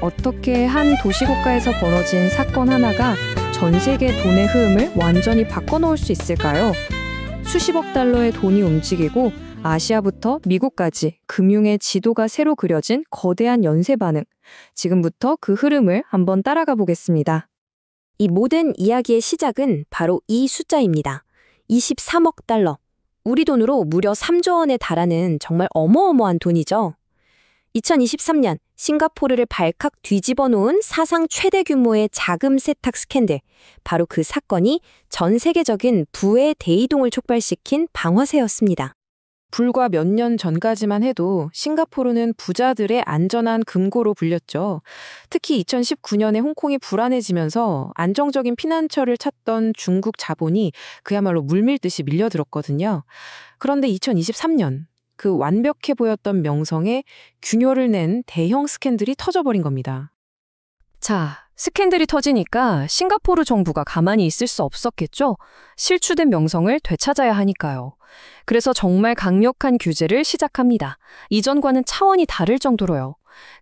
어떻게 한 도시국가에서 벌어진 사건 하나가 전 세계 돈의 흐름을 완전히 바꿔놓을 수 있을까요? 수십억 달러의 돈이 움직이고 아시아부터 미국까지 금융의 지도가 새로 그려진 거대한 연쇄 반응. 지금부터 그 흐름을 한번 따라가 보겠습니다. 이 모든 이야기의 시작은 바로 이 숫자입니다. 23억 달러. 우리 돈으로 무려 3조 원에 달하는 정말 어마어마한 돈이죠. 2023년 싱가포르를 발칵 뒤집어 놓은 사상 최대 규모의 자금 세탁 스캔들. 바로 그 사건이 전 세계적인 부의 대이동을 촉발시킨 방화쇠였습니다. 불과 몇 년 전까지만 해도 싱가포르는 부자들의 안전한 금고로 불렸죠. 특히 2019년에 홍콩이 불안해지면서 안정적인 피난처를 찾던 중국 자본이 그야말로 물밀듯이 밀려들었거든요. 그런데 2023년 그 완벽해 보였던 명성에 균열을 낸 대형 스캔들이 터져버린 겁니다. 자, 스캔들이 터지니까 싱가포르 정부가 가만히 있을 수 없었겠죠? 실추된 명성을 되찾아야 하니까요. 그래서 정말 강력한 규제를 시작합니다. 이전과는 차원이 다를 정도로요.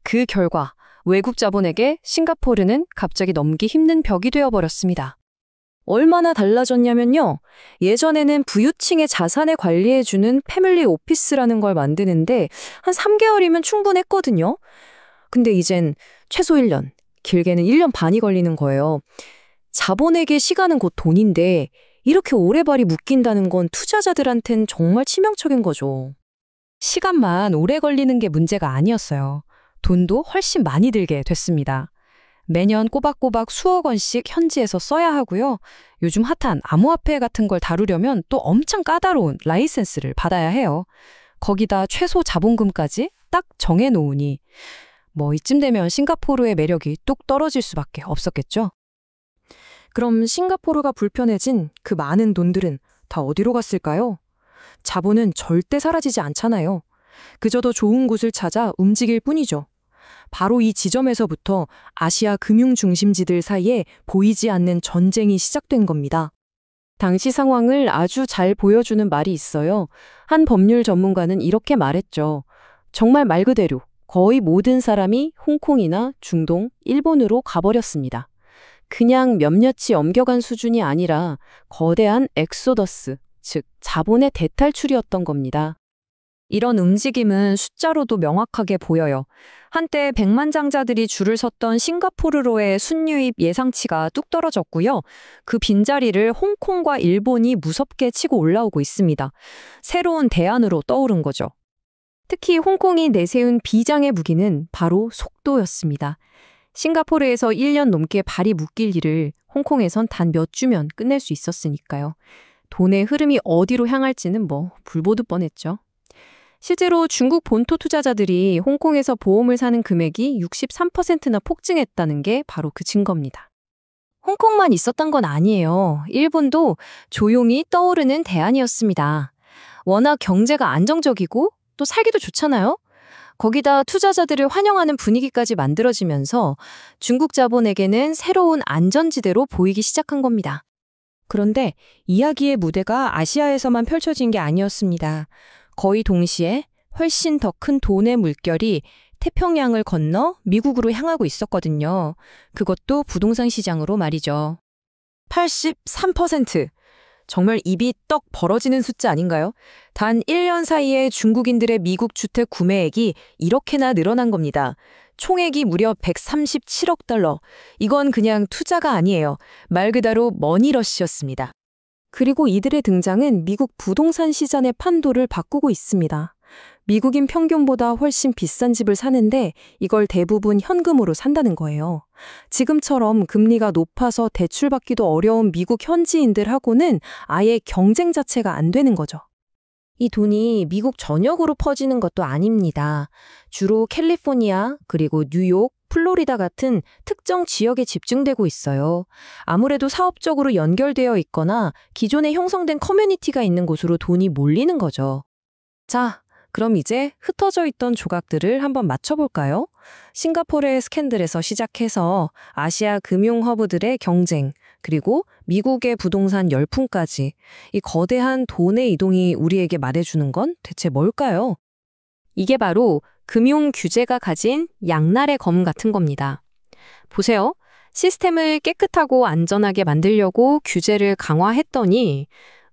그 결과 외국 자본에게 싱가포르는 갑자기 넘기 힘든 벽이 되어버렸습니다. 얼마나 달라졌냐면요. 예전에는 부유층의 자산을 관리해주는 패밀리 오피스라는 걸 만드는데 한 3개월이면 충분했거든요. 근데 이젠 최소 1년, 길게는 1년 반이 걸리는 거예요. 자본에게 시간은 곧 돈인데 이렇게 오래발이 묶인다는 건 투자자들한텐 정말 치명적인 거죠. 시간만 오래 걸리는 게 문제가 아니었어요. 돈도 훨씬 많이 들게 됐습니다. 매년 꼬박꼬박 수억 원씩 현지에서 써야 하고요. 요즘 핫한 암호화폐 같은 걸 다루려면 또 엄청 까다로운 라이센스를 받아야 해요. 거기다 최소 자본금까지 딱 정해놓으니 이쯤 되면 싱가포르의 매력이 뚝 떨어질 수밖에 없었겠죠. 그럼 싱가포르가 불편해진 그 많은 돈들은 다 어디로 갔을까요? 자본은 절대 사라지지 않잖아요. 그저 더 좋은 곳을 찾아 움직일 뿐이죠. 바로 이 지점에서부터 아시아 금융 중심지들 사이에 보이지 않는 전쟁이 시작된 겁니다. 당시 상황을 아주 잘 보여주는 말이 있어요. 한 법률 전문가는 이렇게 말했죠. 정말 말 그대로 거의 모든 사람이 홍콩이나 중동, 일본으로 가버렸습니다. 그냥 몇몇이 옮겨간 수준이 아니라 거대한 엑소더스, 즉 자본의 대탈출이었던 겁니다. 이런 움직임은 숫자로도 명확하게 보여요. 한때 백만장자들이 줄을 섰던 싱가포르로의 순유입 예상치가 뚝 떨어졌고요. 그 빈자리를 홍콩과 일본이 무섭게 치고 올라오고 있습니다. 새로운 대안으로 떠오른 거죠. 특히 홍콩이 내세운 비장의 무기는 바로 속도였습니다. 싱가포르에서 1년 넘게 발이 묶일 일을 홍콩에선 단 몇 주면 끝낼 수 있었으니까요. 돈의 흐름이 어디로 향할지는 불 보듯 뻔했죠. 실제로 중국 본토 투자자들이 홍콩에서 보험을 사는 금액이 63%나 폭증했다는 게 바로 그 증거입니다. 홍콩만 있었던 건 아니에요. 일본도 조용히 떠오르는 대안이었습니다. 워낙 경제가 안정적이고 또 살기도 좋잖아요. 거기다 투자자들을 환영하는 분위기까지 만들어지면서 중국 자본에게는 새로운 안전지대로 보이기 시작한 겁니다. 그런데 이야기의 무대가 아시아에서만 펼쳐진 게 아니었습니다. 거의 동시에 훨씬 더 큰 돈의 물결이 태평양을 건너 미국으로 향하고 있었거든요. 그것도 부동산 시장으로 말이죠. 83%! 정말 입이 떡 벌어지는 숫자 아닌가요? 단 1년 사이에 중국인들의 미국 주택 구매액이 이렇게나 늘어난 겁니다. 총액이 무려 137억 달러. 이건 그냥 투자가 아니에요. 말 그대로 머니러시였습니다. 그리고 이들의 등장은 미국 부동산 시장의 판도를 바꾸고 있습니다. 미국인 평균보다 훨씬 비싼 집을 사는데 이걸 대부분 현금으로 산다는 거예요. 지금처럼 금리가 높아서 대출받기도 어려운 미국 현지인들하고는 아예 경쟁 자체가 안 되는 거죠. 이 돈이 미국 전역으로 퍼지는 것도 아닙니다. 주로 캘리포니아, 그리고 뉴욕, 플로리다 같은 특정 지역에 집중되고 있어요. 아무래도 사업적으로 연결되어 있거나 기존에 형성된 커뮤니티가 있는 곳으로 돈이 몰리는 거죠. 자, 그럼 이제 흩어져 있던 조각들을 한번 맞춰볼까요? 싱가포르의 스캔들에서 시작해서 아시아 금융 허브들의 경쟁, 그리고 미국의 부동산 열풍까지 이 거대한 돈의 이동이 우리에게 말해주는 건 대체 뭘까요? 이게 바로 금융 규제가 가진 양날의 검 같은 겁니다. 보세요. 시스템을 깨끗하고 안전하게 만들려고 규제를 강화했더니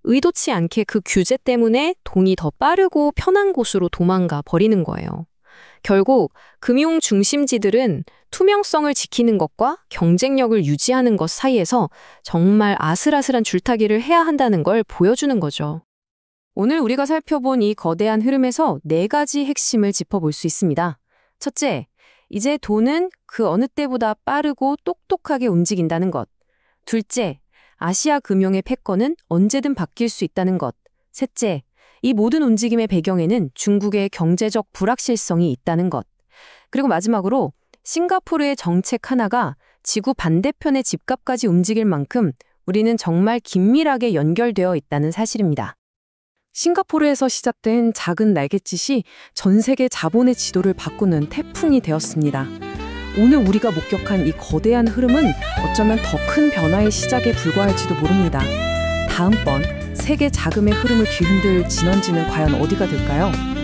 의도치 않게 그 규제 때문에 돈이 더 빠르고 편한 곳으로 도망가 버리는 거예요. 결국 금융 중심지들은 투명성을 지키는 것과 경쟁력을 유지하는 것 사이에서 정말 아슬아슬한 줄타기를 해야 한다는 걸 보여주는 거죠. 오늘 우리가 살펴본 이 거대한 흐름에서 4가지 핵심을 짚어볼 수 있습니다. 첫째, 이제 돈은 그 어느 때보다 빠르고 똑똑하게 움직인다는 것. 둘째, 아시아 금융의 패권은 언제든 바뀔 수 있다는 것. 셋째, 이 모든 움직임의 배경에는 중국의 경제적 불확실성이 있다는 것. 그리고 마지막으로 싱가포르의 정책 하나가 지구 반대편의 집값까지 움직일 만큼 우리는 정말 긴밀하게 연결되어 있다는 사실입니다. 싱가포르에서 시작된 작은 날갯짓이 전 세계 자본의 지도를 바꾸는 태풍이 되었습니다. 오늘 우리가 목격한 이 거대한 흐름은 어쩌면 더 큰 변화의 시작에 불과할지도 모릅니다. 다음번 세계 자금의 흐름을 뒤흔들 진원지는 과연 어디가 될까요?